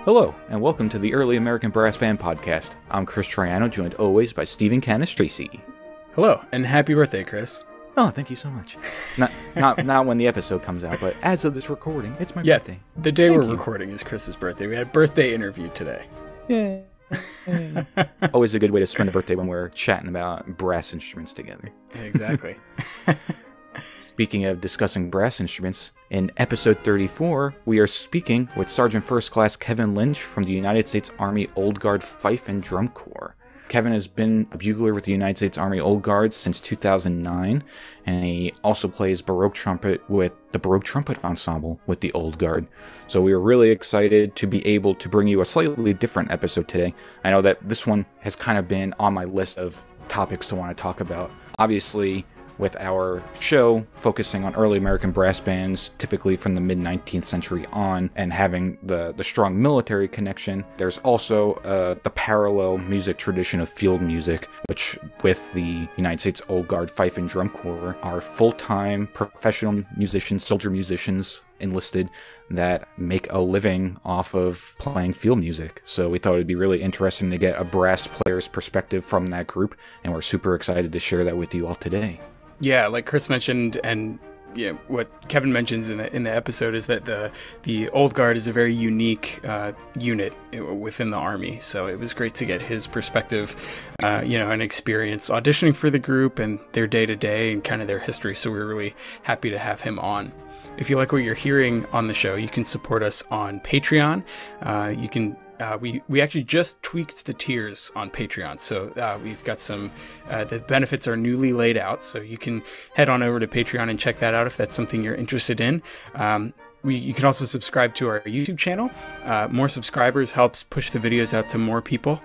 Hello, and welcome to the Early American Brass Band Podcast. I'm Chris Triano, joined always by Stephen Canistraci. Hello, and happy birthday, Chris. Oh, thank you so much. Not when the episode comes out, but as of this recording, it's my birthday. The day we're recording is Chris's birthday. We had a birthday interview today. Yeah. Always a good way to spend a birthday when we're chatting about brass instruments together. Exactly. Speaking of discussing brass instruments, in episode 34, we are speaking with Sergeant First Class Kevin Lynch from the United States Army Old Guard Fife and Drum Corps. Kevin has been a bugler with the United States Army Old Guards since 2009, and he also plays Baroque trumpet with the Baroque Trumpet Ensemble with the Old Guard. So we are really excited to be able to bring you a slightly different episode today. I know that this one has kind of been on my list of topics to want to talk about. Obviously, with our show focusing on early American brass bands, typically from the mid-19th century on, and having the strong military connection, there's also the parallel music tradition of field music, which with the United States Old Guard Fife and Drum Corps are full-time professional musicians, soldier musicians, enlisted that make a living off of playing field music. So we thought it'd be really interesting to get a brass player's perspective from that group, and we're super excited to share that with you all today. Yeah, like Chris mentioned, and what Kevin mentions in the episode is that the Old Guard is a very unique unit within the Army. So it was great to get his perspective, and experience auditioning for the group and their day-to-day and kind of their history. So we're really happy to have him on. If you like what you're hearing on the show, you can support us on Patreon. You can. We actually just tweaked the tiers on Patreon, so we've got some, the benefits are newly laid out, so you can head on over to Patreon and check that out if that's something you're interested in. You can also subscribe to our YouTube channel. More subscribers helps push the videos out to more people,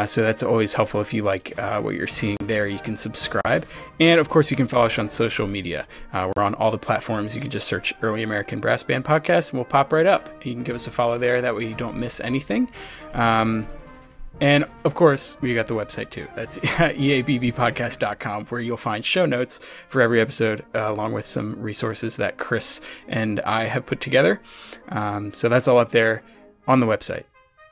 so that's always helpful. If you like what you're seeing there, you can subscribe. And of course, you can follow us on social media. We're on all the platforms. You can just search Early American Brass Band Podcast, and we'll pop right up. You can give us a follow there. That way you don't miss anything. And of course, we got the website too. That's eabbpodcast.com, where you'll find show notes for every episode, along with some resources that Chris and I have put together. So that's all up there on the website.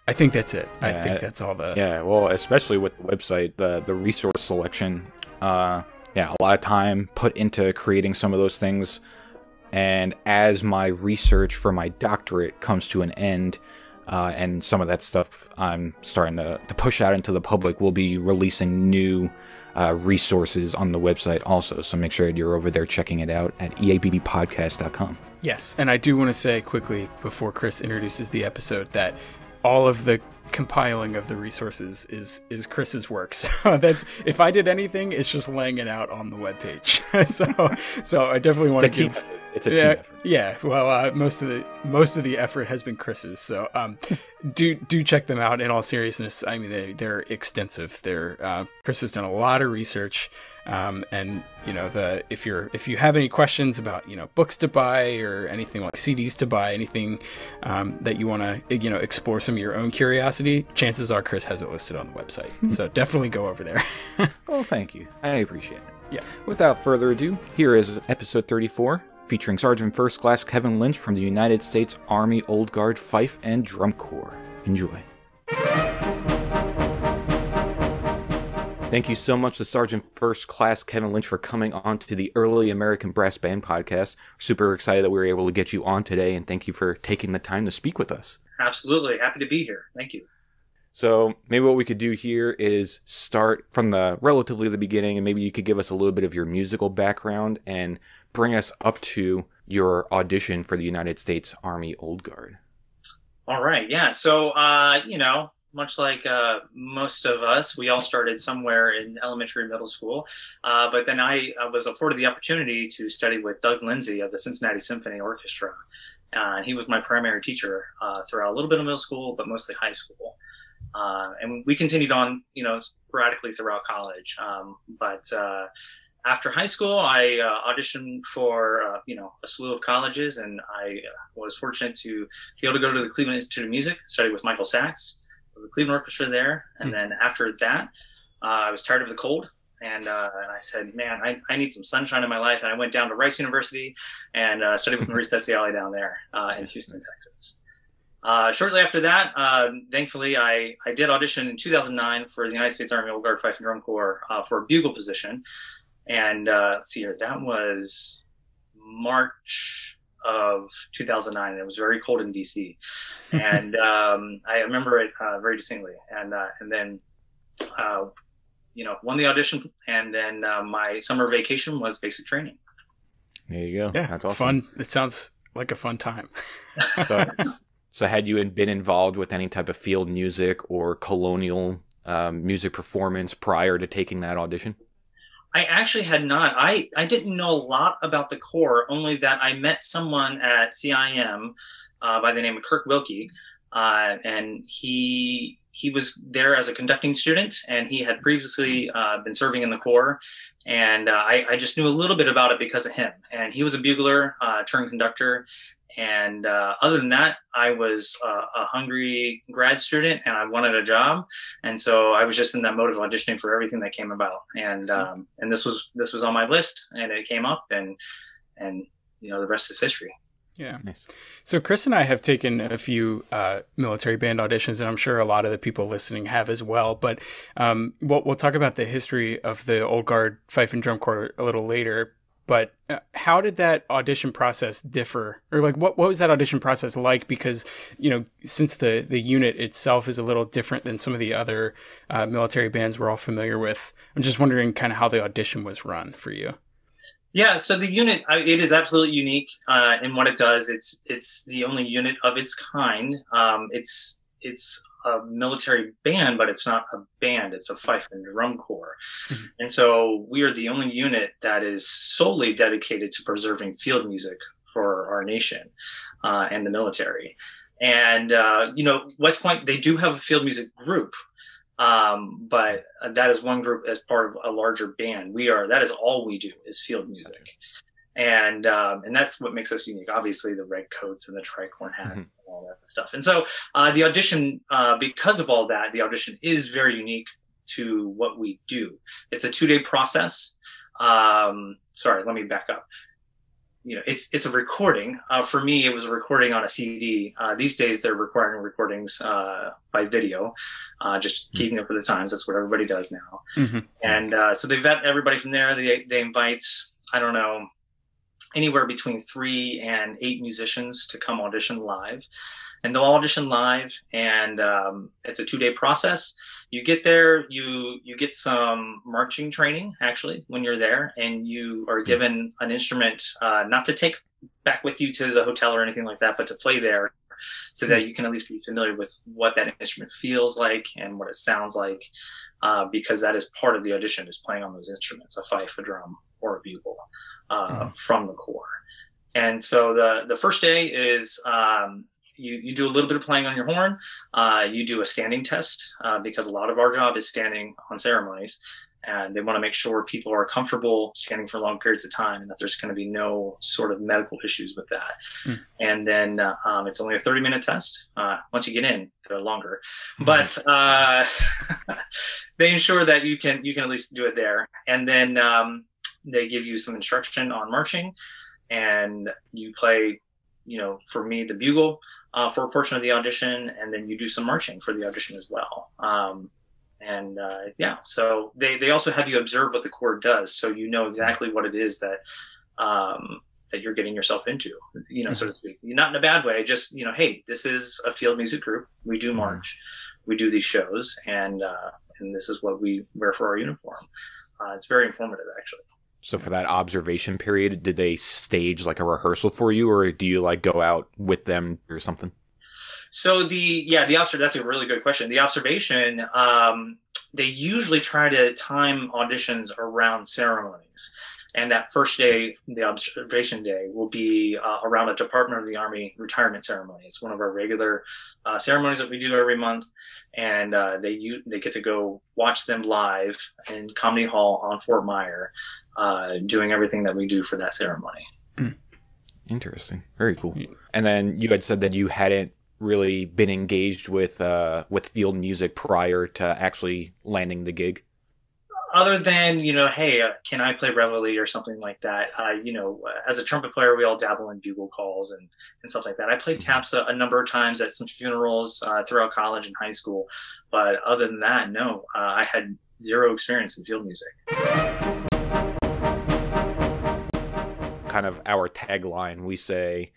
I think that's it. I think that's all the... Yeah, well, especially with the website, the resource selection, a lot of time put into creating some of those things. And as my research for my doctorate comes to an end, and some of that stuff I'm starting to push out into the public, we'll be releasing new resources on the website also. So make sure you're over there checking it out at eabbpodcast.com. Yes, and I do want to say quickly before Chris introduces the episode that all of the compiling of the resources is Chris's work. So that's, if I did anything, it's just laying it out on the webpage. so I definitely want to give... It's a team effort. Yeah. Well, most of the effort has been Chris's. So do check them out. In all seriousness, I mean they're extensive. Chris has done a lot of research, and if you have any questions about books to buy or anything like CDs to buy, anything that you want to explore some of your own curiosity, chances are Chris has it listed on the website. So definitely go over there. Well, thank you. I appreciate it. Yeah. Without further ado, here is episode 34. Featuring Sergeant First Class Kevin Lynch from the United States Army Old Guard Fife and Drum Corps. Enjoy. Thank you so much to Sergeant First Class Kevin Lynch for coming on to the Early American Brass Band Podcast. Super excited that we were able to get you on today, and thank you for taking the time to speak with us. Absolutely. Happy to be here. Thank you. So maybe what we could do here is start from the relatively the beginning, and maybe you could give us a little bit of your musical background and bring us up to your audition for the United States Army Old Guard. All right. Yeah. So, much like most of us, we all started somewhere in elementary and middle school. But then I was afforded the opportunity to study with Doug Lindsay of the Cincinnati Symphony Orchestra. And he was my primary teacher throughout a little bit of middle school, but mostly high school. And we continued on, sporadically throughout college. But after high school, I auditioned for, a slew of colleges, and I was fortunate to be able to go to the Cleveland Institute of Music, study with Michael Sachs, the Cleveland Orchestra there. And then after that, I was tired of the cold. And I said, man, I need some sunshine in my life. And I went down to Rice University and studied with Maurice Tessiali down there in Houston, Texas. Shortly after that, thankfully, I did audition in 2009 for the United States Army Old Guard Fife and Drum Corps for a bugle position. And let's see here, that was March of 2009. It was very cold in DC. And I remember it very distinctly. And then, won the audition. And then my summer vacation was basic training. There you go. Yeah, that's awesome. Fun. It sounds like a fun time. So had you been involved with any type of field music or colonial music performance prior to taking that audition? I actually had not. I didn't know a lot about the Corps, only that I met someone at CIM by the name of Kirk Wilkie, and he was there as a conducting student, and he had previously been serving in the Corps, and I just knew a little bit about it because of him. And he was a bugler turned conductor. And other than that, I was a hungry grad student, and I wanted a job, and so I was just in that mode of auditioning for everything that came about. And this was on my list, and it came up, and the rest is history. Yeah. Nice. So Chris and I have taken a few military band auditions, and I'm sure a lot of the people listening have as well. But we'll talk about the history of the Old Guard Fife and Drum Corps a little later. But how did that audition process differ? Or like, what was that audition process like? Because, since the unit itself is a little different than some of the other military bands we're all familiar with, I'm just wondering kind of how the audition was run for you. Yeah, so the unit, it is absolutely unique in what it does. It's the only unit of its kind. It's a military band, but it's not a band. It's a fife and drum corps. Mm-hmm. And so we are the only unit that is solely dedicated to preserving field music for our nation and the military. And, West Point, they do have a field music group, but that is one group as part of a larger band. that is all we do is field music. Okay. And that's what makes us unique. Obviously, the red coats and the tricorn hat, mm-hmm. and all that stuff. And so the audition, because of all that, the audition is very unique to what we do. It's a 2-day process. Sorry, let me back up. It's a recording. For me, it was a recording on a CD. These days, they're recording recordings by video, just mm-hmm. keeping up with the times. That's what everybody does now. Mm-hmm. And so they vet everybody from there. They invite, I don't know, anywhere between 3 and 8 musicians to come audition live, and they'll audition live. And it's a 2-day process. You get there, you get some marching training actually when you're there, and you are given an instrument, not to take back with you to the hotel or anything like that, but to play there, so that you can at least be familiar with what that instrument feels like and what it sounds like, because that is part of the audition, is playing on those instruments, a fife, a drum, or a bugle. From the Corps. And so the first day is you do a little bit of playing on your horn. You do a standing test because a lot of our job is standing on ceremonies, and they want to make sure people are comfortable standing for long periods of time, and that there's going to be no sort of medical issues with that. And then it's only a 30-minute test. Once you get in, they're longer, but they ensure that you can at least do it there. And then they give you some instruction on marching, and you play, for me, the bugle for a portion of the audition, and then you do some marching for the audition as well. So they also have you observe what the Corps does, so you know exactly what it is that you're getting yourself into, mm-hmm. so to speak. Not in a bad way, just, hey, this is a field music group. We do march, we do these shows, and this is what we wear for our uniform. It's very informative, actually. So for that observation period, did they stage like a rehearsal for you, or do you like go out with them or something? So that's a really good question. The observation, they usually try to time auditions around ceremonies. And that first day, the observation day, will be around a Department of the Army retirement ceremony. It's one of our regular ceremonies that we do every month. And they get to go watch them live in Comedy Hall on Fort Myer, doing everything that we do for that ceremony. Interesting. Very cool. And then you had said that you hadn't really been engaged with field music prior to actually landing the gig. other than, hey, can I play reveille or something like that? As a trumpet player, we all dabble in bugle calls and stuff like that. I played taps a number of times at some funerals throughout college and high school. But other than that, no, I had zero experience in field music. Kind of our tagline, we say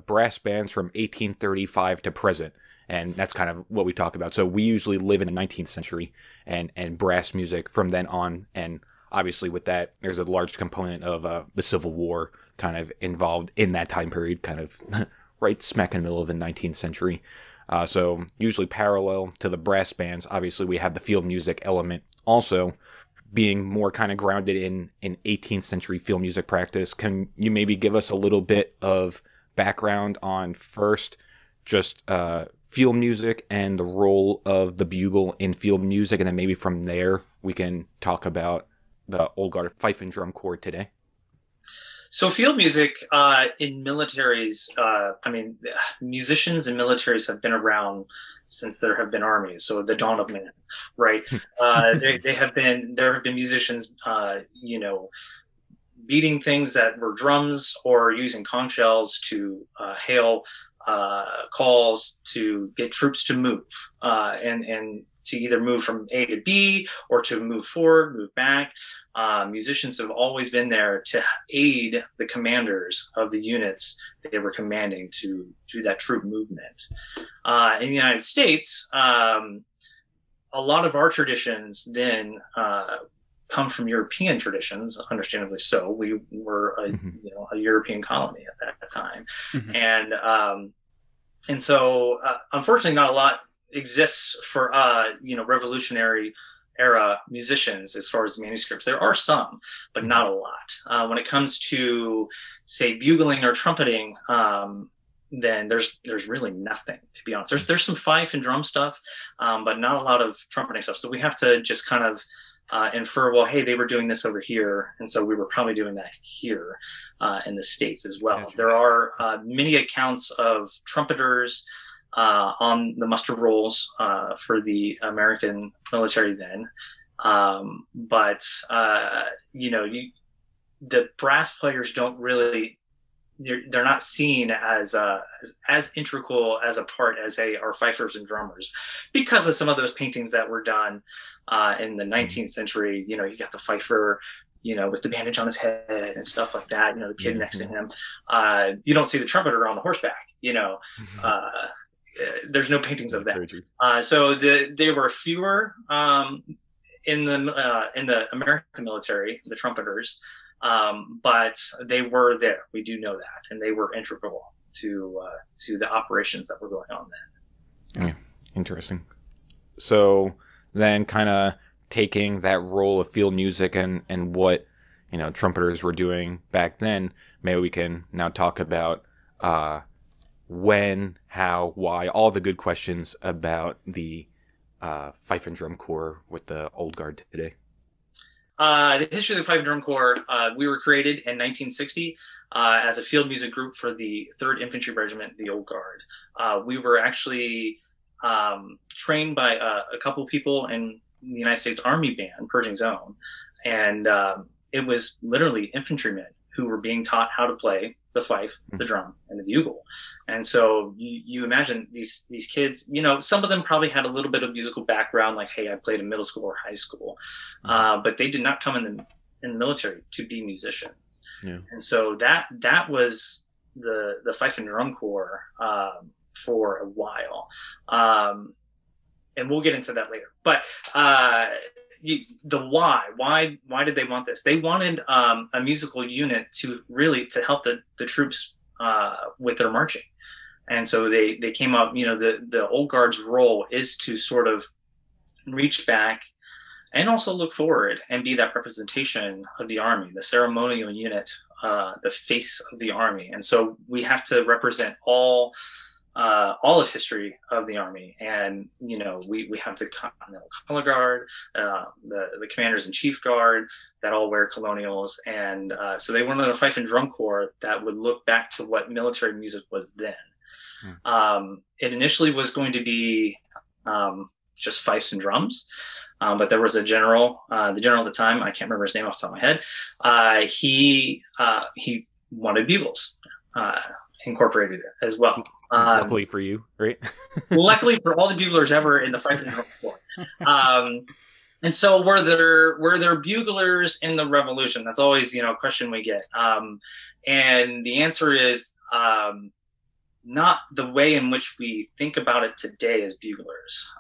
brass bands from 1835 to present. And that's kind of what we talk about. So we usually live in the 19th century and brass music from then on. And obviously with that, there's a large component of the Civil War kind of involved in that time period, kind of right smack in the middle of the 19th century. So usually parallel to the brass bands, obviously we have the field music element also being more kind of grounded in 18th century field music practice. Can you maybe give us a little bit of background on first just field music and the role of the bugle in field music, and then maybe from there we can talk about the Old Guard Fife and Drum Corps today? So field music in militaries, musicians in militaries have been around since there have been armies. So the dawn of man, right? There have been musicians, beating things that were drums or using conch shells to hail calls to get troops to move and to either move from A to B or to move forward, move back. Musicians have always been there to aid the commanders of the units they were commanding to do that troop movement. In the United States, a lot of our traditions then come from European traditions, understandably so. We were a European colony at that time. And so unfortunately not a lot exists for revolutionary era musicians as far as manuscripts. There are some, but not a lot. When it comes to, say, bugling or trumpeting, then there's really nothing, to be honest. There's some fife and drum stuff, but not a lot of trumpeting stuff. So we have to just kind of infer, well, hey, they were doing this over here, and so we were probably doing that here in the States as well. Gotcha. There are many accounts of trumpeters on the muster rolls for the American military then. But the brass players don't really, they're not seen as integral as a part as our fifers and drummers, because of some of those paintings that were done in the 19th century. You got the fifer, with the bandage on his head and stuff like that, the kid next to him. You don't see the trumpeter on the horseback, there's no paintings of that. So there were fewer in the American military, the trumpeters, but they were there. We do know that, and they were integral to the operations that were going on then. Yeah, interesting. So then, kind of taking that role of field music and what trumpeters were doing back then, maybe we can now talk about when, how, why, all the good questions about the Fife and Drum Corps with the Old Guard today. The history of the Fife and Drum Corps, we were created in 1960 as a field music group for the 3rd Infantry Regiment, the Old Guard. We were actually trained by a couple people in the United States Army band, Pershing Zone, and it was literally infantrymen who were being taught how to play the fife, the drum, and the bugle. And so you imagine these kids, some of them probably had a little bit of musical background, like, hey, I played in middle school or high school, but they did not come in the military to be musicians. Yeah. And so that was the Fife and Drum Corps for a while. And we'll get into that later. But the why did they want this? They wanted a musical unit to help the troops with their marching. And so they came up, the Old Guard's role is to sort of reach back and also look forward and be that representation of the Army, the ceremonial unit, the face of the Army. And so we have to represent all of history of the Army. And, we have the Continental Color Guard, the Commanders in Chief Guard that all wear colonials. And so they wanted a Fife and Drum Corps that would look back to what military music was then. It initially was going to be just fifes and drums. But there was a general, the general at the time, I can't remember his name off the top of my head. He wanted bugles incorporated as well. Luckily for you, right? Luckily for all the buglers ever in the Fife and Drum Corps. And so were there buglers in the Revolution? That's always, a question we get. And the answer is not the way in which we think about it today as buglers.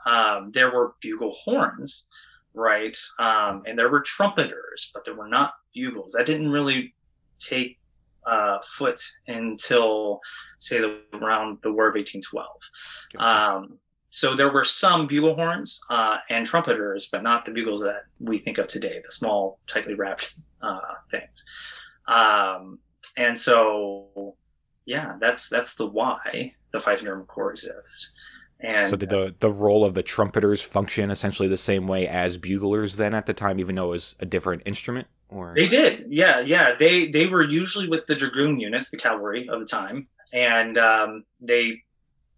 There were bugle horns, right? And there were trumpeters, but there were not bugles. That didn't really take foot until, say, around the War of 1812. So there were some bugle horns and trumpeters, but not the bugles that we think of today, the small, tightly wrapped things. And so, yeah, that's the why the Fife and Drum Corps exists. And so did the role of the trumpeters function essentially the same way as buglers then at the time, even though it was a different instrument? Or they did, yeah. They were usually with the dragoon units, the cavalry of the time, and they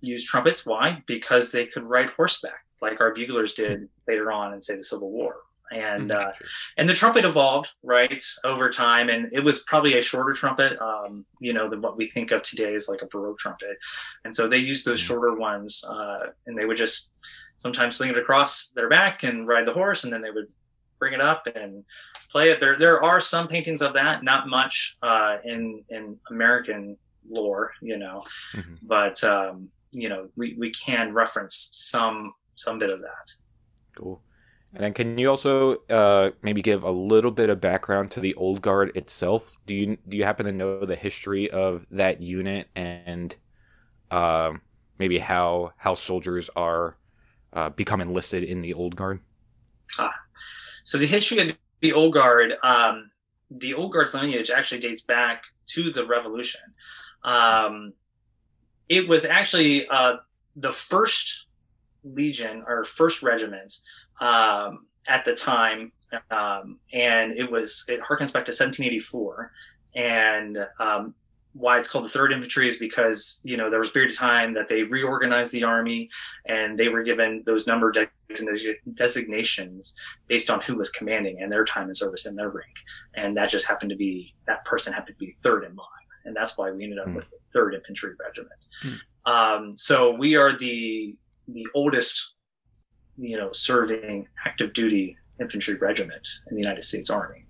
used trumpets. Why? Because they could ride horseback, like our buglers did later on in, say, the Civil War. And the trumpet evolved, right, over time, and it was probably a shorter trumpet, than what we think of today as like a Baroque trumpet. And so they used those shorter ones, and they would just sometimes sling it across their back and ride the horse, and then they would bring it up and play it. There are some paintings of that, not much in American lore, but we can reference some bit of that. Cool. And then can you also maybe give a little bit of background to the Old Guard itself? Do you happen to know the history of that unit and maybe how soldiers are become enlisted in the Old Guard? So the history of the Old Guard, the Old Guard's lineage actually dates back to the Revolution. It was actually the first legion or first regiment at the time, and it harkens back to 1784. And why it's called the 3rd Infantry is because there was a period of time that they reorganized the army, and they were given those number designations based on who was commanding and their time in service and their rank, and that just happened to be that person happened to be third in line, and that's why we ended up with the 3rd Infantry Regiment. So we are the oldest serving active duty infantry regiment in the United States Army,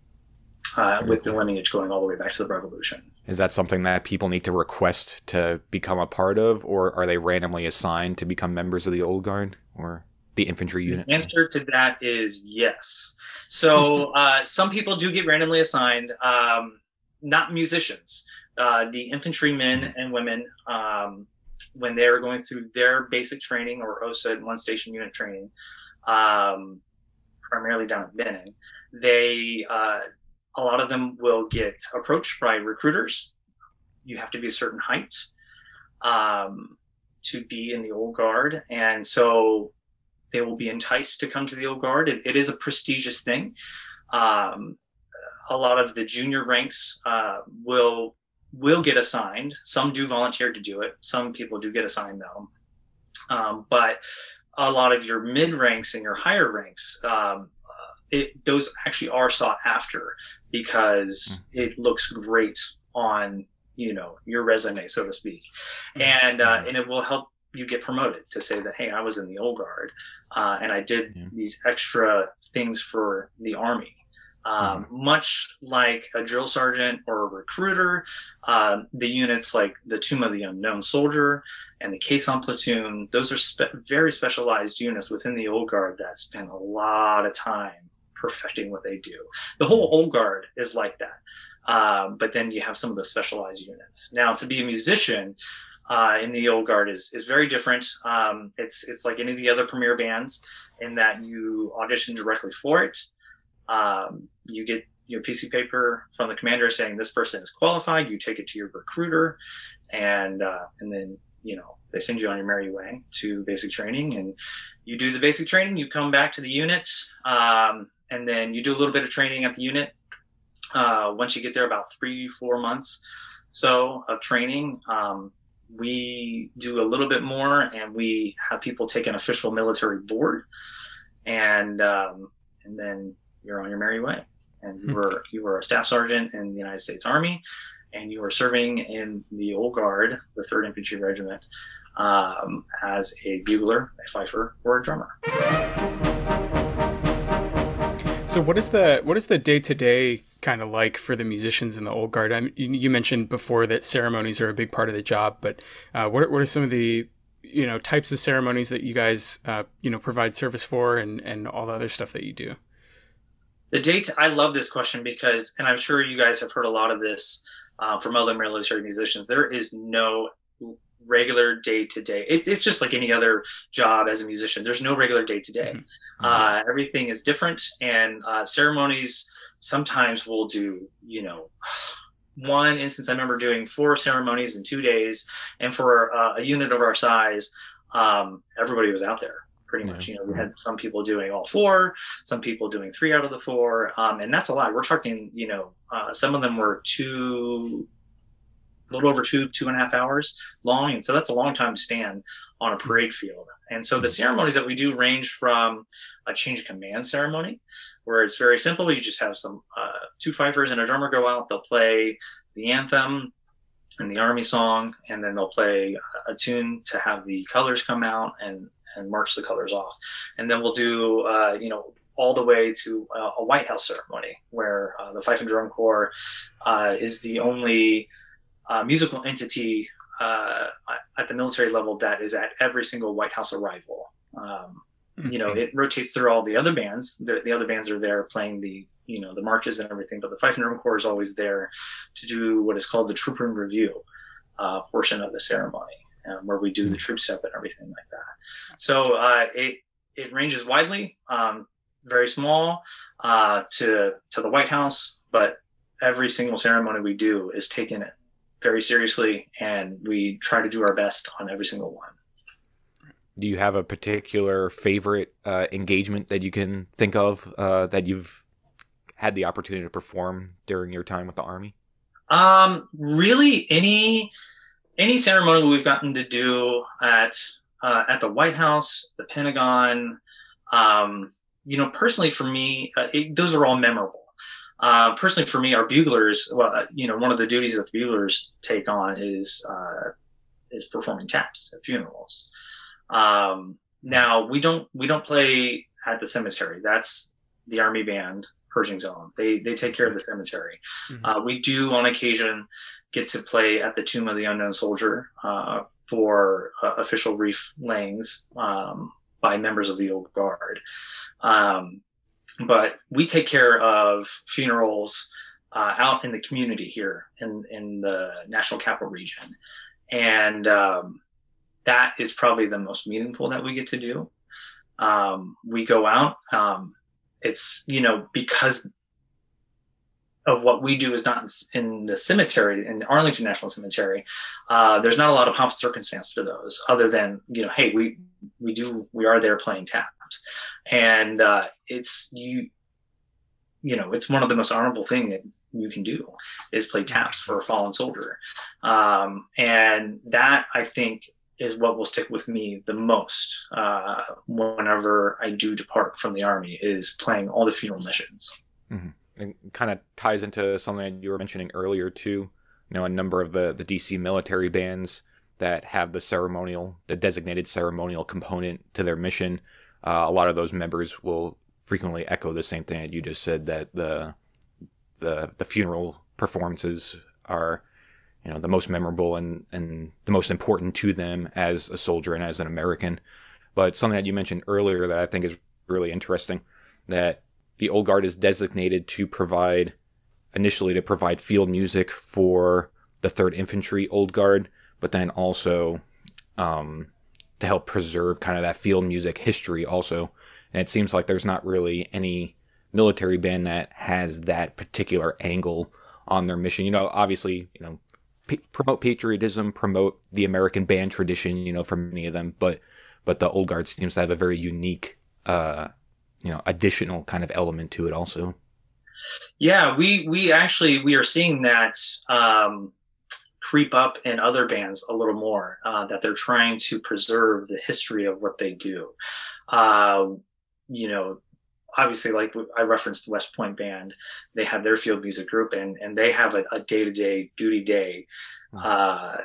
with the lineage going all the way back to the Revolution. Is that something that people need to request to become a part of, or are they randomly assigned to become members of the Old Guard or the infantry unit? The answer to that is yes. So some people do get randomly assigned, not musicians. The infantrymen and women, when they're going through their basic training or OSA one station unit training, primarily down at Benning, a lot of them will get approached by recruiters. You have to be a certain height to be in the Old Guard, and so they will be enticed to come to the Old Guard. It is a prestigious thing. A lot of the junior ranks will get assigned. Some do volunteer to do it. Some people do get assigned though. But a lot of your mid ranks and your higher ranks, those actually are sought after because it looks great on your resume, so to speak, and it will help you get promoted to say that, hey, I was in the Old Guard and I did these extra things for the Army. Much like a drill sergeant or a recruiter, the units like the Tomb of the Unknown Soldier and the Caisson Platoon, those are very specialized units within the Old Guard that spend a lot of time perfecting what they do. The whole Old Guard is like that, but then you have some of the specialized units. Now, to be a musician in the Old Guard is very different. It's like any of the other premier bands in that you audition directly for it. You get your piece of paper from the commander saying this person is qualified. You take it to your recruiter, and then they send you on your merry way to basic training, and you do the basic training. You come back to the unit, and then you do a little bit of training at the unit. Once you get there, about 3-4 months so of training, we do a little bit more, and we have people take an official military board. and then you're on your merry way. And you were a staff sergeant in the United States Army, and you were serving in the Old Guard, the 3rd Infantry Regiment, as a bugler, a fifer, or a drummer. So what is the day-to-day kind of like for the musicians in the Old Guard? You mentioned before that ceremonies are a big part of the job, but what are some of the types of ceremonies that you guys provide service for, and all the other stuff that you do? I love this question because, and I'm sure you guys have heard a lot of this from other military musicians, there is no regular day to day. It's just like any other job as a musician. There's no regular day to day. Everything is different, and ceremonies sometimes we'll do, one instance I remember doing 4 ceremonies in 2 days, and for a unit of our size, everybody was out there pretty much. We had some people doing all 4, some people doing 3 out of the 4, and that's a lot. We're talking, some of them were a little over 2.5 hours long. And so that's a long time to stand on a parade field. And so the ceremonies that we do range from a change of command ceremony, where it's very simple. You just have some 2 fifers and a drummer go out. They'll play the anthem and the Army song, and then they'll play a tune to have the colors come out and march the colors off. And then we'll do, all the way to a White House ceremony, where the Fife and Drum Corps is the only musical entity at the military level that is at every single White House arrival. It rotates through all the other bands. The other bands are there playing the marches and everything, but the Fife and Drum Corps is always there to do what is called the troop room review portion of the ceremony, where we do the troop step and everything like that. So it ranges widely, very small to the White House, but every single ceremony we do is taken very seriously, and we try to do our best on every single one. Do you have a particular favorite engagement that you can think of that you've had the opportunity to perform during your time with the Army? Really, any ceremony we've gotten to do at the White House, the Pentagon, personally for me, those are all memorable. Personally for me, our buglers, one of the duties that the buglers take on is performing taps at funerals. Now we don't play at the cemetery. That's the Army band, Purging Zone. They take care of the cemetery. We do on occasion get to play at the Tomb of the Unknown Soldier for official wreath layings by members of the Old Guard. But we take care of funerals out in the community here in the National Capital Region. And that is probably the most meaningful that we get to do. We go out. It's, because of what we do is not in the cemetery, in Arlington National Cemetery. There's not a lot of pomp and circumstance to those other than, hey, we are there playing taps. And it's one of the most honorable things that you can do is play taps for a fallen soldier. And that, I think, is what will stick with me the most whenever I do depart from the Army, is playing all the funeral missions. Mm-hmm. And kind of ties into something that you were mentioning earlier too. A number of the DC military bands that have the designated ceremonial component to their mission. A lot of those members will frequently echo the same thing that you just said, that the funeral performances are, the most memorable and the most important to them as a soldier and as an American. But something that you mentioned earlier that I think is really interesting, that the Old Guard is designated to provide field music for the 3rd Infantry Old Guard, but then also to help preserve kind of that field music history also. And it seems like there's not really any military band that has that particular angle on their mission. Obviously, promote patriotism, promote the American band tradition, for many of them, but the Old Guard seems to have a very unique, additional kind of element to it also. Yeah, we are seeing that creep up in other bands a little more, that they're trying to preserve the history of what they do. you know, obviously, like I referenced the West Point Band, they have their field music group, and they have a day-to-day duty day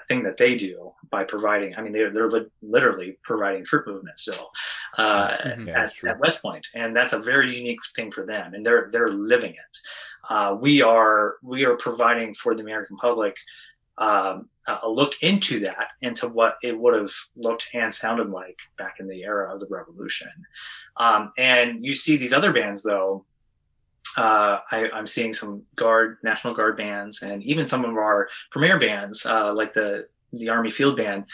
thing that they do by providing. I mean, they're literally providing troop movement still at West Point, and that's a very unique thing for them, and they're living it. We are providing for the American public a look into that, into what it would have looked and sounded like back in the era of the Revolution. And you see these other bands, though. I'm seeing some National Guard bands, and even some of our premier bands, like the Army Field Band.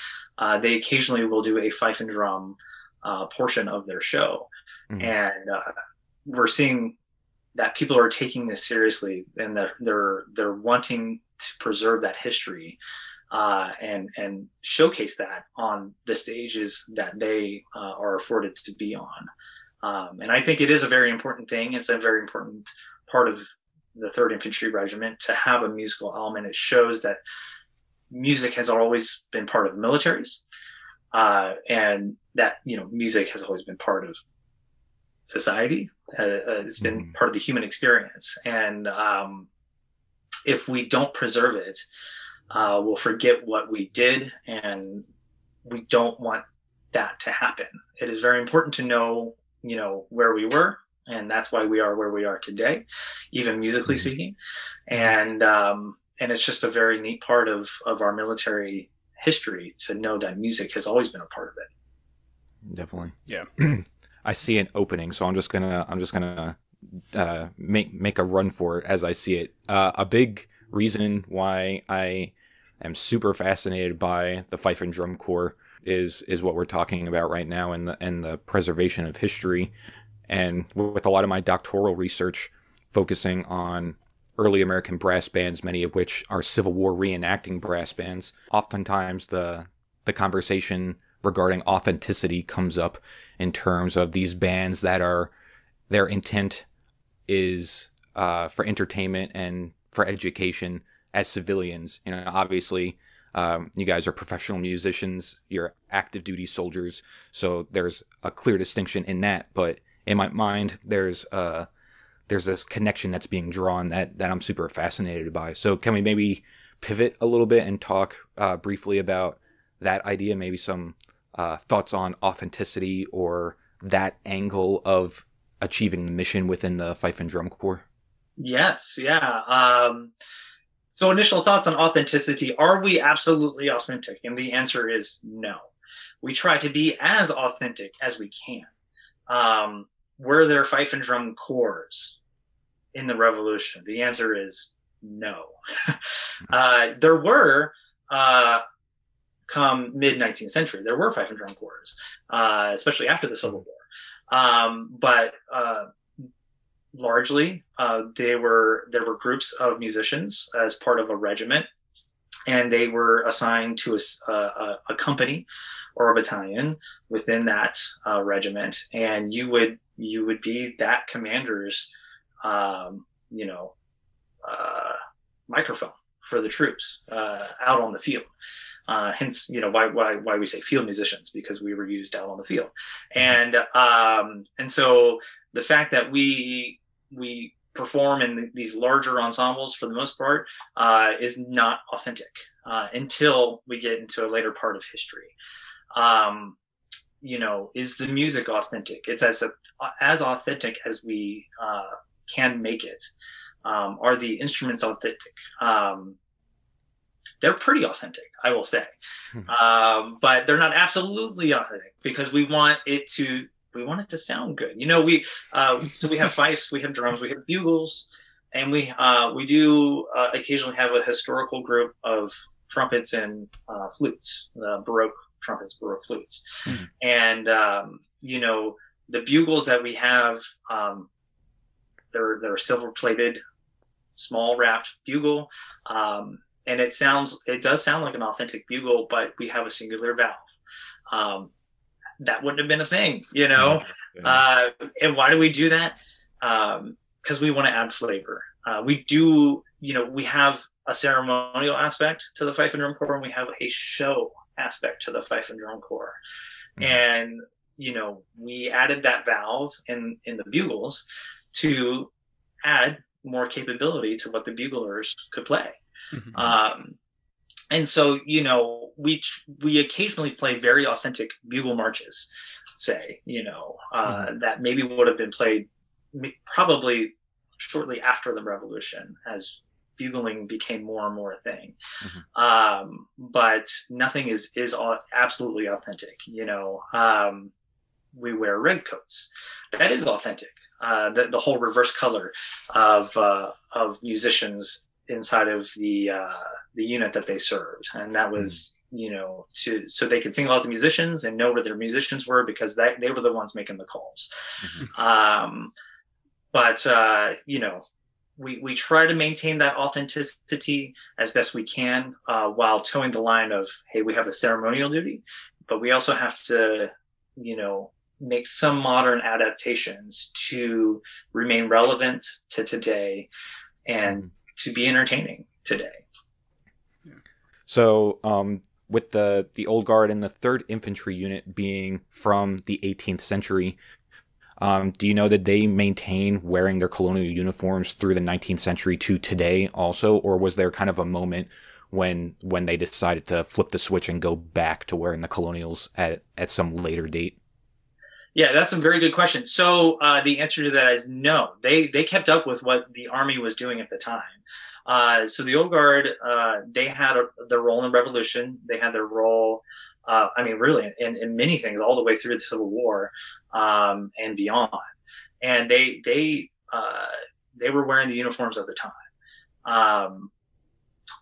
They occasionally will do a fife and drum portion of their show, and we're seeing that people are taking this seriously, and they're wanting to preserve that history and showcase that on the stages that they are afforded to be on. And I think it is a very important thing. It's a very important part of the 3rd Infantry Regiment to have a musical element. It shows that music has always been part of militaries, and that, music has always been part of society. It's been part of the human experience. And if we don't preserve it, we'll forget what we did, and we don't want that to happen. It is very important to know where we were, and that's why we are where we are today, even musically speaking. And it's just a very neat part of our military history to know that music has always been a part of it. Definitely. Yeah. I see an opening, so I'm just gonna make a run for it as I see it. A big reason why I am super fascinated by the Fife and Drum Corps is what we're talking about right now, and the preservation of history. And with a lot of my doctoral research focusing on early American brass bands, many of which are Civil War reenacting brass bands, oftentimes the conversation regarding authenticity comes up in terms of these bands that their intent is for entertainment and for education as civilians. Obviously, you guys are professional musicians, you're active duty soldiers, so there's a clear distinction in that. But in my mind, there's this connection that's being drawn that I'm super fascinated by. So can we maybe pivot a little bit and talk briefly about that idea, maybe some thoughts on authenticity or that angle of achieving the mission within the Fife and Drum Corps? Yes, yeah. So initial thoughts on authenticity. Are we absolutely authentic? And the answer is no. We try to be as authentic as we can. Were there Fife and Drum Corps in the Revolution? The answer is no. There were, come mid-19th century, there were Fife and Drum Corps, especially after the Civil War. But largely, there were groups of musicians as part of a regiment, and they were assigned to a company or a battalion within that regiment, and you would be that commander's microphone for the troops out on the field. Hence, why we say field musicians, because we were used out on the field. And so the fact that we perform in these larger ensembles for the most part is not authentic until we get into a later part of history. Is the music authentic? It's as authentic as we can make it. Are the instruments authentic? They're pretty authentic, I will say, but they're not absolutely authentic, because we want it to sound good. So we have fifes, we have drums, we have bugles, and we do occasionally have a historical group of trumpets and flutes, Baroque trumpets, Baroque flutes. And the bugles that we have, they're silver plated, small wrapped bugle, and it does sound like an authentic bugle, but we have a singular valve. That wouldn't have been a thing, and why do we do that? Because we want to add flavor. We have a ceremonial aspect to the Fife and Drum Corps, and we have a show aspect to the Fife and Drum Corps. And we added that valve in the bugles to add more capability to what the buglers could play. Mm-hmm. And so, we occasionally play very authentic bugle marches, say, that maybe would have been played probably shortly after the revolution as bugling became more and more a thing. Mm-hmm. But nothing is absolutely authentic. We wear red coats. That is authentic. The whole reverse color of musicians inside of the unit that they served, and that was so they could single out the musicians and know where their musicians were, because they were the ones making the calls. Mm-hmm. But we try to maintain that authenticity as best we can, while towing the line of, hey, we have a ceremonial duty, but we also have to make some modern adaptations to remain relevant to today and to be entertaining today. So with the Old Guard and the 3rd Infantry Unit being from the 18th century, do you know that they maintain wearing their colonial uniforms through the 19th century to today also, or was there kind of a moment when they decided to flip the switch and go back to wearing the colonials at some later date? Yeah, that's a very good question. So the answer to that is no. They kept up with what the Army was doing at the time. So the Old Guard, they had their role in the Revolution. They had their role, really in many things, all the way through the Civil War and beyond. And they were wearing the uniforms of the time.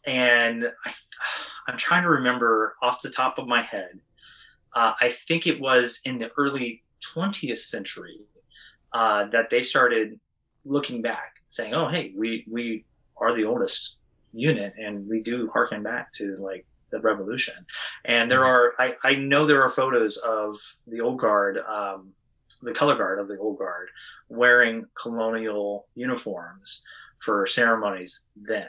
And I'm trying to remember off the top of my head. I think it was in the early 20th century that they started looking back, saying, "Oh, hey, we are the oldest unit, and we do harken back to like the Revolution." And there are, I know there are photos of the Old Guard, the color guard of the Old Guard, wearing colonial uniforms for ceremonies then.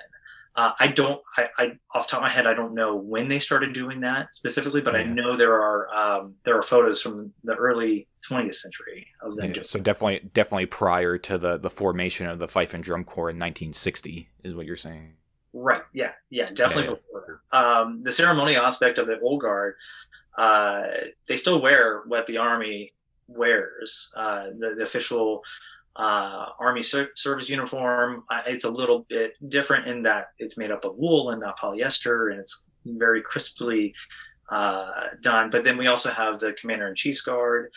Off the top of my head, I don't know when they started doing that specifically, but I know there are photos from the early 20th century of them. So definitely prior to the formation of the Fife and Drum Corps in 1960 is what you're saying. Right. Yeah. Definitely before. The ceremonial aspect of the Old Guard, they still wear what the Army wears. The official Army service uniform. It's a little bit different in that it's made up of wool and not polyester, and it's very crisply done. But then we also have the Commander-in-Chief's Guard,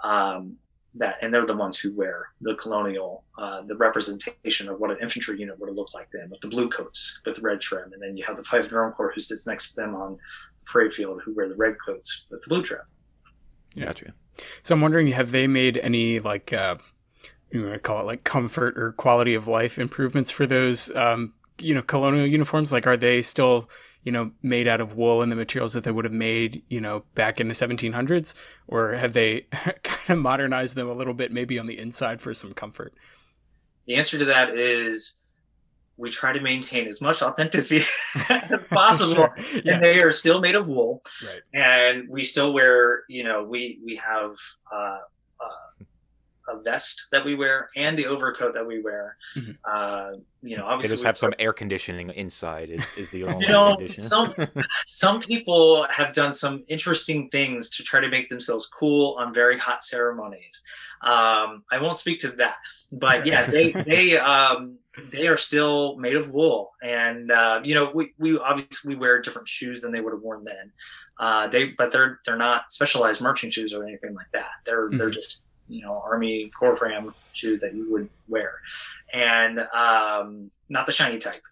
and they're the ones who wear the colonial, the representation of what an infantry unit would have looked like then, with the blue coats with the red trim. And then you have the Fife and Drum Corps, who sits next to them on the parade field, who wear the red coats with the blue trim. Gotcha. So I'm wondering, have they made any you want to call it like comfort or quality of life improvements for those, colonial uniforms? Like, are they still, made out of wool and the materials that they would have made, back in the 1700s? Or have they kind of modernized them a little bit, maybe on the inside for some comfort? The answer to that is we try to maintain as much authenticity as possible. Sure. Yeah. And they are still made of wool. Right. And we still wear, we have a vest that we wear and the overcoat that we wear. Mm-hmm. Obviously they just have some air conditioning inside is the only condition. Some people have done some interesting things to try to make themselves cool on very hot ceremonies. I won't speak to that, but yeah, they are still made of wool, and we obviously wear different shoes than they would have worn then. They're not specialized marching shoes or anything like that. They're just Army Corps Pram shoes that you would wear, and not the shiny type.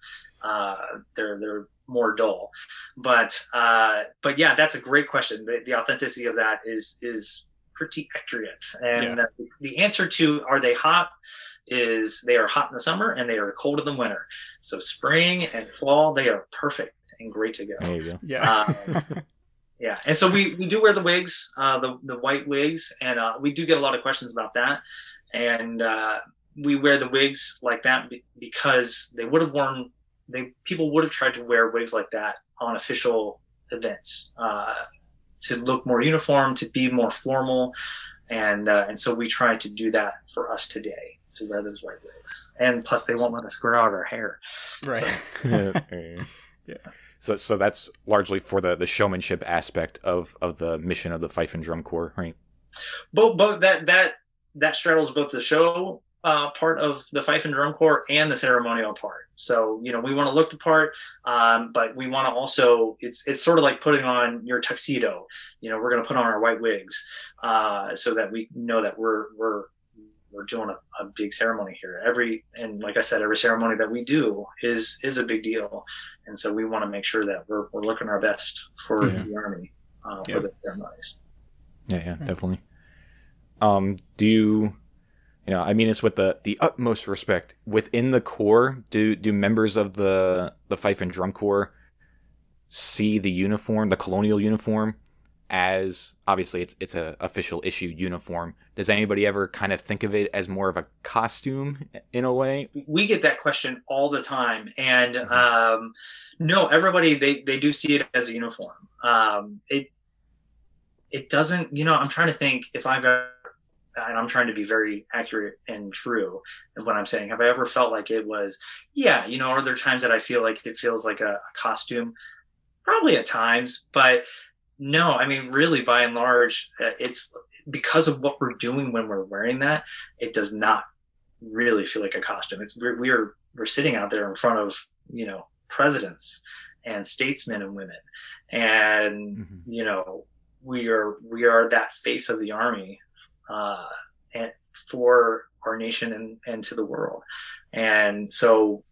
They're more dull, but yeah, that's a great question. The authenticity of that is pretty accurate, and the answer to are they hot is they are hot in the summer and they are cold in the winter. So spring and fall, they are perfect and great to go. There you go. Yeah. Yeah, and so we do wear the wigs, the white wigs, and we do get a lot of questions about that. And we wear the wigs like that because people would have tried to wear wigs like that on official events look more uniform, to be more formal, and so we try to do that for us today, to wear those white wigs. And plus, they won't let us grow out our hair. Right. So. Yeah. So that's largely for the showmanship aspect of the mission of the Fife and Drum Corps, right? Both that straddles both the show part of the Fife and Drum Corps and the ceremonial part. So, you know, we want to look the part, but we want to also, it's sort of like putting on your tuxedo. You know, we're going to put on our white wigs so that we know that we're doing a big ceremony here. And like I said, every ceremony that we do is a big deal. And so we want to make sure that we're looking our best for the Army for the ceremonies. Yeah, definitely. Do you know, I mean, it's with the utmost respect within the Corps. Do members of the Fife and Drum Corps see the uniform, the colonial uniform, as obviously it's a official issue uniform? Does anybody ever kind of think of it as more of a costume in a way? We get that question all the time, and no, everybody they do see it as a uniform. It doesn't, you know, I'm trying to think if I've ever, and I'm trying to be very accurate and true in what I'm saying. Have I ever felt like it was, yeah, you know, are there times that I feel like it feels like a costume? Probably at times, but no, I mean, really, by and large, it's because of what we're doing when we're wearing that. It does not really feel like a costume. We're sitting out there in front of, you know, presidents and statesmen and women, and you know, we are that face of the Army, and for our nation and to the world, and so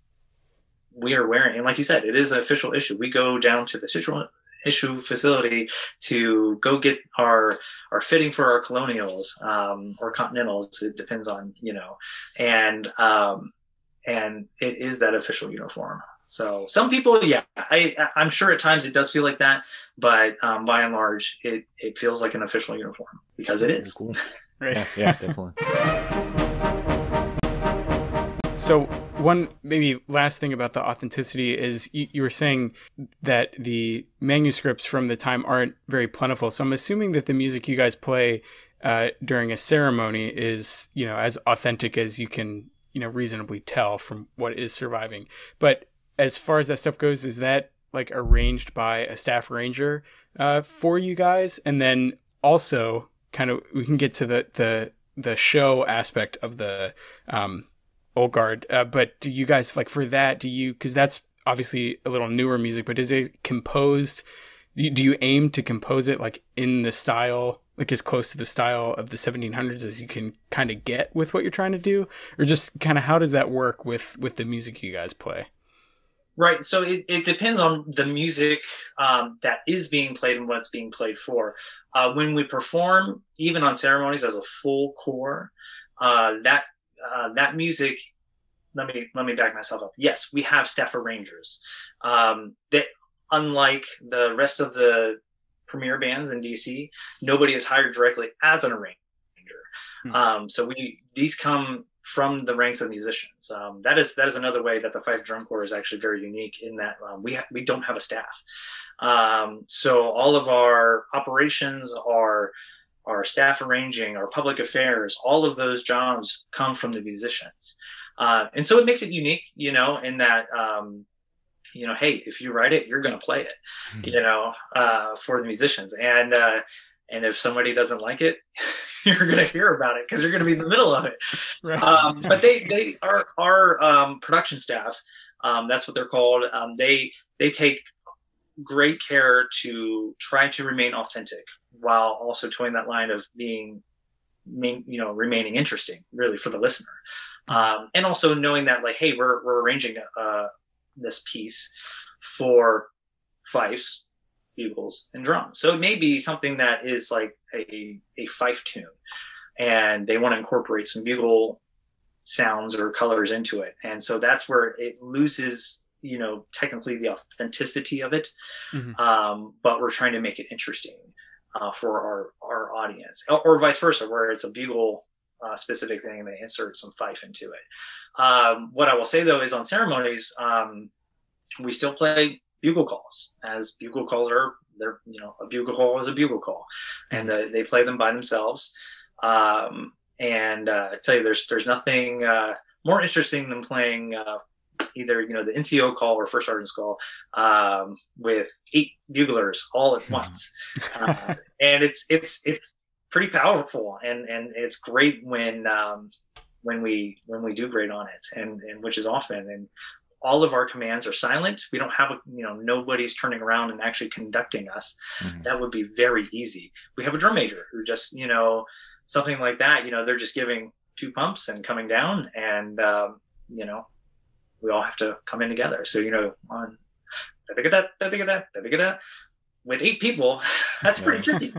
we are wearing. And like you said, it is an official issue. We go down to the issue facility to go get our fitting for our colonials or continentals. It depends on, you know, and it is that official uniform. So some people, yeah, I'm sure at times it does feel like that, but by and large, it feels like an official uniform because it is. Cool. Right. Yeah, definitely. So one maybe last thing about the authenticity is you were saying that the manuscripts from the time aren't very plentiful. So I'm assuming that the music you guys play during a ceremony is, you know, as authentic as you can, you know, reasonably tell from what is surviving. But as far as that stuff goes, is that like arranged by a staff arranger for you guys? And then also kind of we can get to the show aspect of the Old Guard, but do you guys, like, for that, because that's obviously a little newer music, but is it composed, do you aim to compose it like in the style, like as close to the style of the 1700s as you can kind of get with what you're trying to do, or just kind of how does that work with the music you guys play? Right, so it depends on the music that is being played and what it's being played for. When we perform, even on ceremonies as a full corps, that music, let me back myself up. Yes, we have staff arrangers. That, unlike the rest of the premier bands in DC, nobody is hired directly as an arranger. So these come from the ranks of musicians. That is another way that the Fife Drum Corps is actually very unique in that we don't have a staff. So all of our operations, our staff arranging, our public affairs, all of those jobs come from the musicians. And so it makes it unique, you know, in that, you know, hey, if you write it, you're going to play it, you know, for the musicians. And if somebody doesn't like it, you're going to hear about it because you're going to be in the middle of it. Right. But they are our production staff. That's what they're called. They take great care to try to remain authentic while also towing that line of being, you know, remaining interesting really for the listener. And also knowing that, like, hey, we're arranging this piece for fifes, bugles, and drums. So it may be something that is like a fife tune, and they want to incorporate some bugle sounds or colors into it. And so that's where it loses, you know, technically the authenticity of it. But we're trying to make it interesting for our audience, or vice versa, where it's a bugle specific thing and they insert some fife into it. What I will say though is on ceremonies, we still play bugle calls, as bugle calls are they're, a bugle call is a bugle call, and they play them by themselves. And I tell you, there's nothing more interesting than playing either the NCO call or first sergeant's call with 8 buglers all at once, and it's pretty powerful, and it's great when we do great on it, and which is often. And all of our commands are silent. We don't have nobody's turning around and actually conducting us. That would be very easy. We have a drum major who just something like that, they're just giving 2 pumps and coming down, and we all have to come in together. So on with 8 people, that's pretty tricky.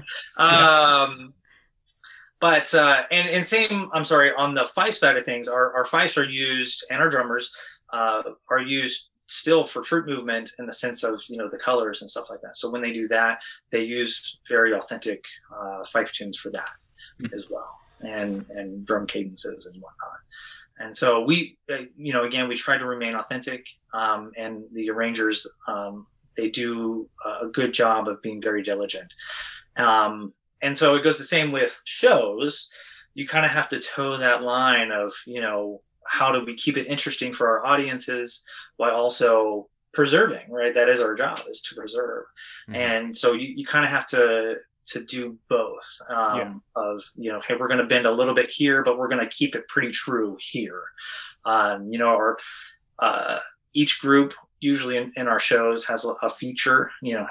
But and same, I'm sorry, on the Fife side of things, our Fifes are used, and our drummers are used still for troop movement in the sense of the colors and stuff like that. So when they do that, they use very authentic Fife tunes for that as well, and drum cadences and whatnot. And so we, again, we try to remain authentic, and the arrangers, they do a good job of being very diligent. And so it goes the same with shows. You kind of have to toe that line of, how do we keep it interesting for our audiences while also preserving, right? That is our job, is to preserve. And so you kind of have to do both, of, hey, we're going to bend a little bit here, but we're going to keep it pretty true here. Each group usually in our shows has a feature, a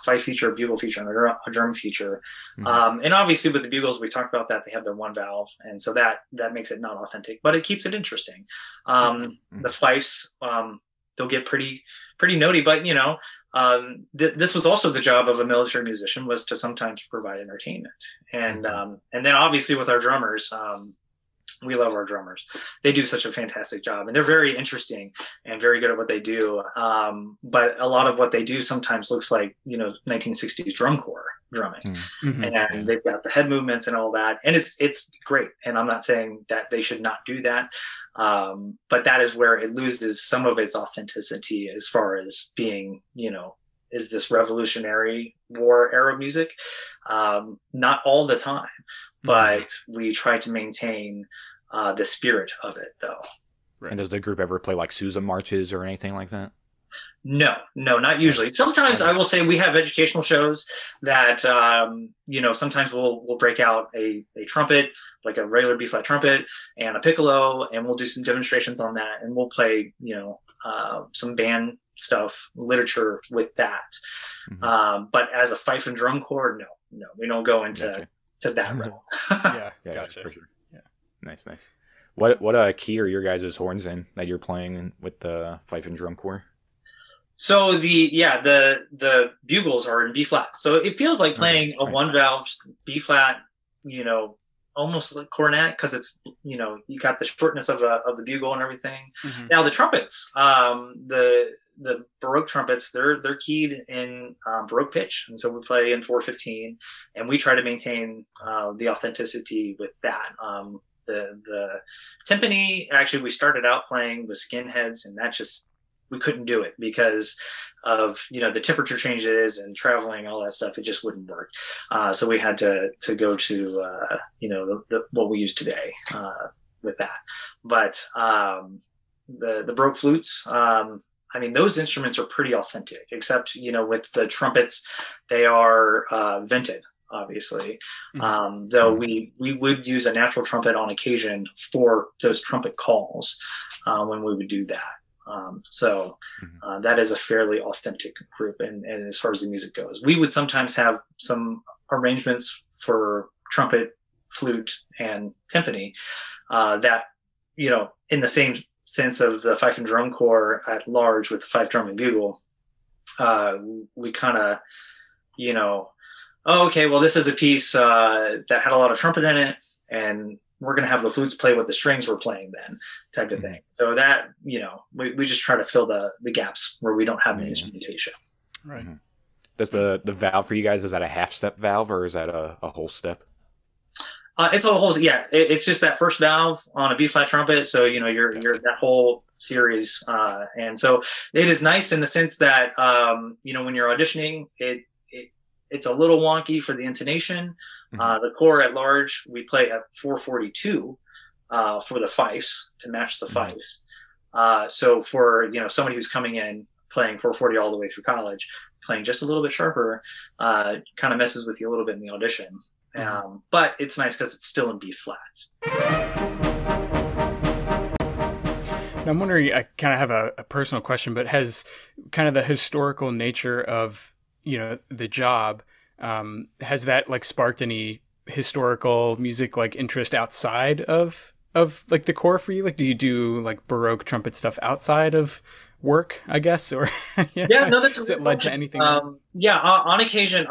Fife feature, a bugle feature, and a drum feature. And obviously with the bugles, we talked about that, they have their 1 valve. And so that makes it not authentic, but it keeps it interesting. The Fifes, they'll get pretty notey, but this was also the job of a military musician, was to sometimes provide entertainment. And then obviously with our drummers, we love our drummers. They do such a fantastic job, and they're very interesting and very good at what they do. But a lot of what they do sometimes looks like, 1960s drum corps drumming, and they've got the head movements and all that. And it's great. And I'm not saying that they should not do that. But that is where it loses some of its authenticity as far as being, is this Revolutionary War era music? Not all the time, but we try to maintain the spirit of it, though. Right. And does the group ever play like Sousa marches or anything like that? No, not usually. Sometimes I will say we have educational shows that, sometimes we'll break out a trumpet, like a regular B-flat trumpet, and a piccolo, and we'll do some demonstrations on that, and we'll play, some band stuff, literature with that. But as a Fife and drum corps, no, we don't go into to that realm. Gotcha. For sure. Yeah, nice. What key are your guys' horns in that you're playing with the Fife and drum corps? So the bugles are in B flat. So it feels like playing a 1 valve B flat, almost like cornet, because it's you got the shortness of the bugle and everything. Now the trumpets, the Baroque trumpets, they're keyed in Baroque pitch, and so we play in 4/15, and we try to maintain the authenticity with that. The timpani, actually, we started out playing with skinheads, and that just, we couldn't do it because of the temperature changes and traveling, all that stuff. It just wouldn't work. So we had to go to what we use today with that. But the Baroque flutes, those instruments are pretty authentic, except with the trumpets, they are vented, obviously. Though we would use a natural trumpet on occasion for those trumpet calls when we would do that. That is a fairly authentic group, and as far as the music goes, we would sometimes have some arrangements for trumpet, flute, and timpani that in the same sense of the Fife and drum corps at large with the Fife drum and bugle, we kind of okay, well, this is a piece that had a lot of trumpet in it, and we're going to have the flutes play what the strings were playing then, type of thing. So that, we just try to fill the gaps where we don't have the instrumentation. Right. Does the valve for you guys, is that a half-step valve, or is that a whole step? It's a whole, it's just that first valve on a B-flat trumpet. So, you're that whole series. And so it is nice in the sense that, when you're auditioning, it it's a little wonky for the intonation. The corps at large, we play at 442 for the fifes to match the fifes. So for somebody who's coming in playing 440 all the way through college, playing just a little bit sharper kind of messes with you a little bit in the audition. But it's nice because it's still in B flat. Now, I'm wondering, I kind of have a personal question, but has kind of the historical nature of, the job, has that like sparked any historical music like interest outside of like the corps for you? Like, do you do like Baroque trumpet stuff outside of work, I guess, or no, that's has it led to anything? On occasion.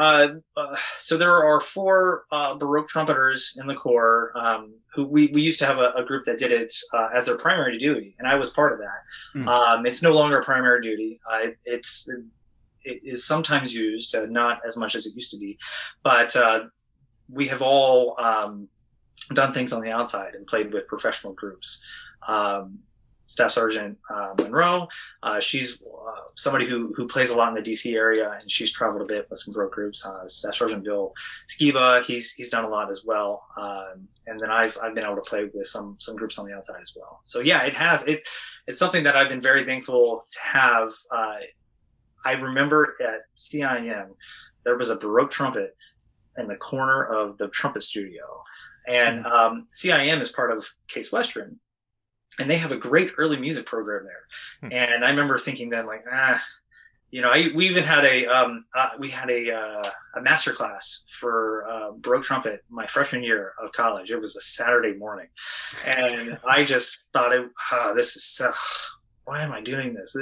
So there are 4 Baroque trumpeters in the corps who we used to have a group that did it as their primary duty, and I was part of that. It's no longer a primary duty. It is sometimes used, not as much as it used to be, but we have all done things on the outside and played with professional groups. Staff Sergeant Monroe, she's somebody who plays a lot in the DC area, and she's traveled a bit with some Baroque groups. Staff Sergeant Bill Skiba, he's done a lot as well. And then I've been able to play with some groups on the outside as well. So yeah, it's something that I've been very thankful to have. I remember at CIM, there was a Baroque trumpet in the corner of the trumpet studio, and CIM is part of Case Western. And they have a great early music program there. And I remember thinking then, like, we even had a master class for Baroque trumpet my freshman year of college. It was a Saturday morning, and I just thought, this is why am I doing this?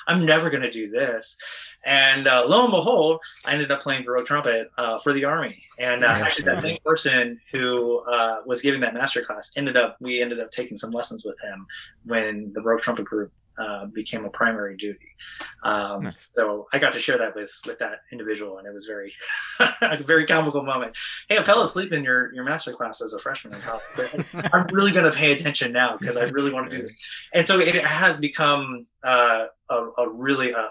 I'm never going to do this. And lo and behold, I ended up playing Baroque trumpet for the Army. And actually that same person who was giving that master class, we ended up taking some lessons with him when the Baroque trumpet group became a primary duty. Nice. So I got to share that with that individual, and it was very, a very comical moment. Hey, I fell asleep in your master class as a freshman in college, but I'm really going to pay attention now because I really want to do this. And so it has become a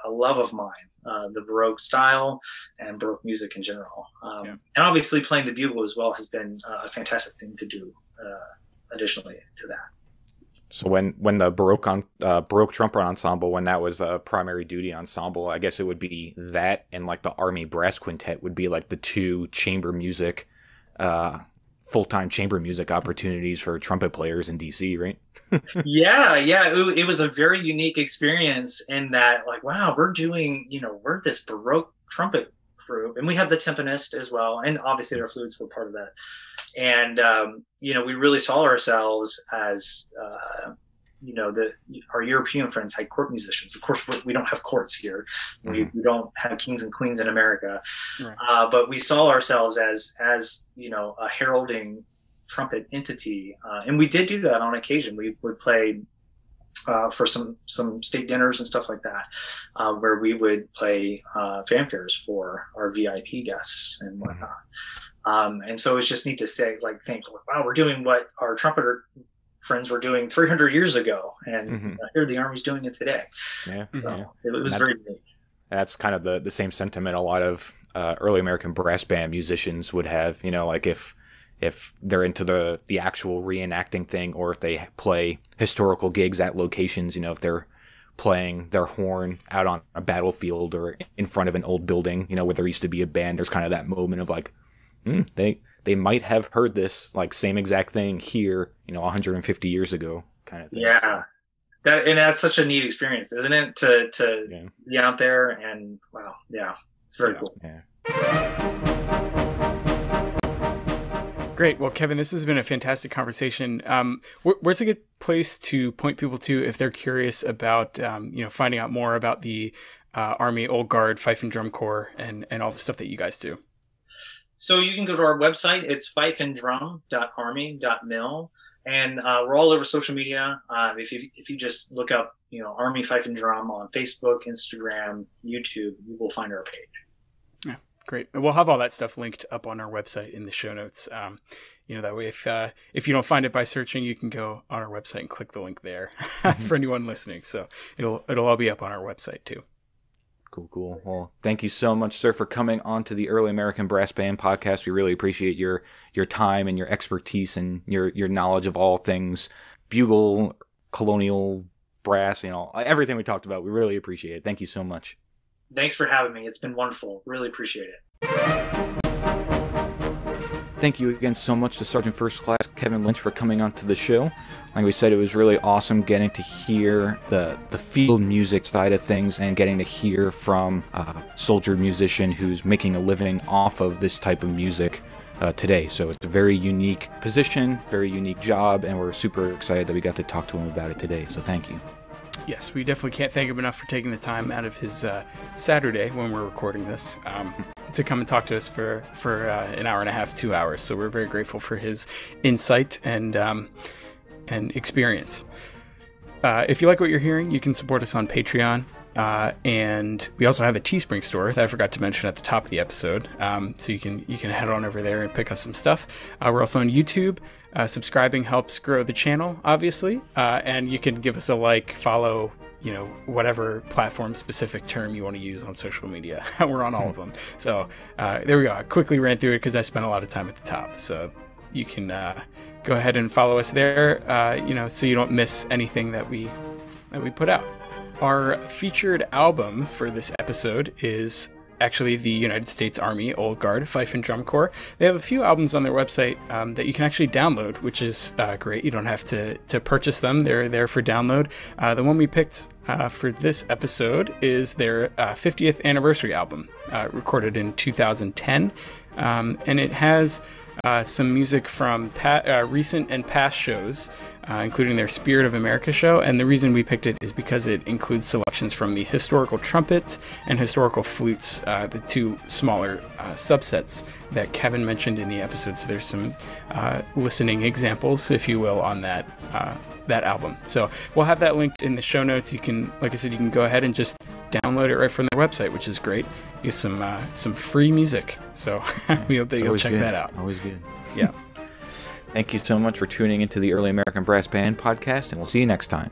love of mine, the Baroque style and Baroque music in general. And obviously playing the bugle as well has been a fantastic thing to do additionally to that. So when the Baroque trumpet ensemble, when that was a primary duty ensemble, I guess it would be that, and like the Army brass quintet would be like the 2 chamber music, full-time chamber music opportunities for trumpet players in DC, right? Yeah. It was a very unique experience in that, like, wow, we're this Baroque trumpet group, and we had the timpanist as well, and obviously our flutes were part of that. And we really saw ourselves as our European friends had court musicians. Of course, we don't have courts here. We don't have kings and queens in America. Right. But we saw ourselves as a heralding trumpet entity, and we did do that on occasion. We would play for some state dinners and stuff like that, where we would play fanfares for our VIP guests and whatnot. And so it's just neat to think, wow, we're doing what our trumpeter friends were doing 300 years ago, and here the Army's doing it today. It was very neat. That's kind of the same sentiment a lot of early American brass band musicians would have. Like if they're into the actual reenacting thing, or if they play historical gigs at locations, if they're playing their horn out on a battlefield or in front of an old building, where there used to be a band, there's kind of that moment of like, they might have heard this like same exact thing here, 150 years ago, kind of thing. Yeah, so. That's such a neat experience, isn't it? To be out there, and wow, it's very cool. Yeah. Great. Well, Kevin, this has been a fantastic conversation. Where's a good place to point people to if they're curious about, finding out more about the Army Old Guard Fife and Drum Corps and all the stuff that you guys do? So you can go to our website. It's fifeanddrum.army.mil. And we're all over social media. If you just look up, Army Fife and Drum on Facebook, Instagram, YouTube, you will find our page. Yeah, great. We'll have all that stuff linked up on our website in the show notes. That way, if you don't find it by searching, you can go on our website and click the link there for anyone listening. So it'll all be up on our website too. Cool. Well, thank you so much, sir, for coming on to the Early American Brass Band podcast. We really appreciate your time and your expertise and your knowledge of all things bugle, colonial, brass, everything we talked about. We really appreciate it. Thank you so much. Thanks for having me. It's been wonderful. Really appreciate it. Thank you again so much to Sergeant First Class Kevin Lynch for coming on to the show. Like we said, it was really awesome getting to hear the field music side of things and getting to hear from a soldier musician who's making a living off of this type of music today. So it's a very unique position, very unique job, and we're super excited that we got to talk to him about it today. So thank you. Yes, we definitely can't thank him enough for taking the time out of his Saturday when we're recording this to come and talk to us for an hour and a half, 2 hours. So we're very grateful for his insight and experience. If you like what you're hearing, you can support us on Patreon. And we also have a Teespring store that I forgot to mention at the top of the episode. So you can head on over there and pick up some stuff. We're also on YouTube. Subscribing helps grow the channel, obviously. And you can give us a like, follow, whatever platform specific term you want to use on social media. We're on all of them. So there we go. I quickly ran through it because I spent a lot of time at the top. So you can go ahead and follow us there, so you don't miss anything that we put out. Our featured album for this episode is actually the United States Army Old Guard Fife and Drum Corps. They have a few albums on their website that you can actually download, which is great. You don't have to purchase them. They're there for download. The one we picked for this episode is their 50th anniversary album, recorded in 2010. And it has some music from recent and past shows, including their Spirit of America show. And the reason we picked it is because it includes selections from the historical trumpets and historical flutes, the two smaller subsets that Kevin mentioned in the episode. So there's some listening examples, if you will, on that album. So we'll have that linked in the show notes. You can, like I said, you can go ahead and just download it right from their website, which is great. Get some free music. So we hope that you'll check that out. Always good. Yeah. Thank you so much for tuning into the Early American Brass Band podcast, and we'll see you next time.